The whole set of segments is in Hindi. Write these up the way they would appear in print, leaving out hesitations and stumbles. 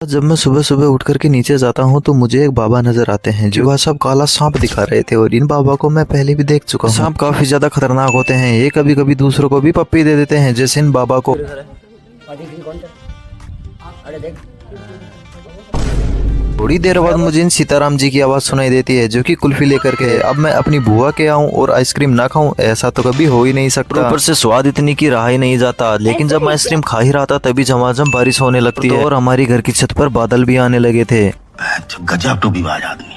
जब मैं सुबह सुबह उठ करके नीचे जाता हूँ तो मुझे एक बाबा नजर आते हैं जो वह सब काला सांप दिखा रहे थे और इन बाबा को मैं पहले भी देख चुका हूँ। सांप काफी ज्यादा खतरनाक होते हैं, ये कभी कभी दूसरों को भी पप्पी दे देते हैं जैसे इन बाबा को। थोड़ी देर बाद मुझे इन सीताराम जी की आवाज सुनाई देती है जो कि कुल्फी लेकर के। अब मैं अपनी बुआ के आऊं और आइसक्रीम ना खाऊं ऐसा तो कभी हो ही नहीं सकता। ऊपर से स्वाद इतनी की रहा ही नहीं जाता। लेकिन जब मैं आइसक्रीम खा ही रहा था तभी झमाझम बारिश होने लगती है और हमारी घर की छत पर बादल भी आने लगे थे। गजब टोपीबाज आदमी।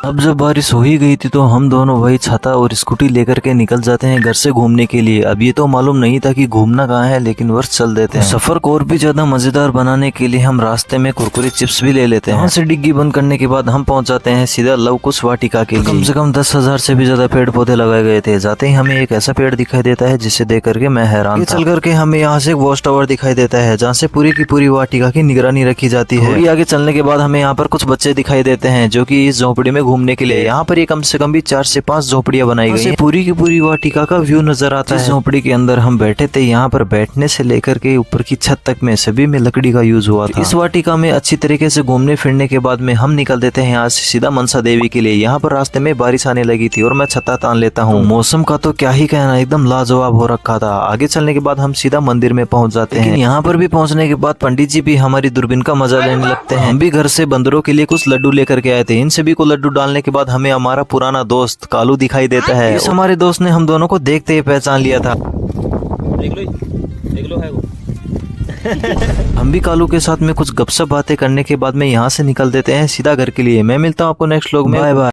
अब जब बारिश हो ही गई थी तो हम दोनों वही छाता और स्कूटी लेकर के निकल जाते हैं घर से घूमने के लिए। अब ये तो मालूम नहीं था कि घूमना कहाँ है, लेकिन वर्ष चल देते हैं। सफर को और भी ज्यादा मजेदार बनाने के लिए हम रास्ते में कुरकुरे चिप्स भी ले लेते हैं। यहाँ से डिग्गी बंद करने के बाद हम पहुंच जाते हैं सीधा लव कुश वाटिका के लिए। कम से कम 10,000 से भी ज्यादा पेड़ पौधे लगाए गए थे। जाते ही हमें एक ऐसा पेड़ दिखाई देता है जिसे देख करके मैं हैरान था। चल करके हमें यहाँ से एक वॉच टावर दिखाई देता है जहाँ से पूरी की पूरी वाटिका की निगरानी रखी जाती है। थोड़ी आगे चलने के बाद हमें यहाँ पर कुछ बच्चे दिखाई देते हैं जो कि इस झोपड़ी में घूमने के लिए। यहाँ पर ये कम से कम भी 4 से 5 झोपड़ियां बनाई गई हैं। पूरी की पूरी वाटिका का व्यू नजर आता है। झोपड़ी के अंदर हम बैठे थे, यहाँ पर बैठने से लेकर के ऊपर की छत तक में सभी में लकड़ी का यूज हुआ था। इस वाटिका में अच्छी तरीके से घूमने फिरने के बाद में हम निकल देते हैं यहाँ से सीधा मनसा देवी के लिए। यहाँ पर रास्ते में बारिश आने लगी थी और मैं छत्ता तान लेता हूँ। मौसम का तो क्या ही कहना, एकदम लाजवाब हो रखा था। आगे चलने के बाद हम सीधा मंदिर में पहुंच जाते हैं। यहाँ पर भी पहुंचने के बाद पंडित जी भी हमारी दूरबीन का मजा लेने लगते हैं। हम भी घर से बंदरों के लिए कुछ लड्डू लेकर के आए थे। इन सभी को लड्डू डालने के बाद हमें हमारा पुराना दोस्त कालू दिखाई देता है। इस हमारे दोस्त ने हम दोनों को देखते ही पहचान लिया था। देख लो है वो। हम भी कालू के साथ में कुछ गपशप बातें करने के बाद में यहाँ से निकल देते हैं सीधा घर के लिए। मैं मिलता हूँ आपको नेक्स्ट व्लॉग में। Bye bye.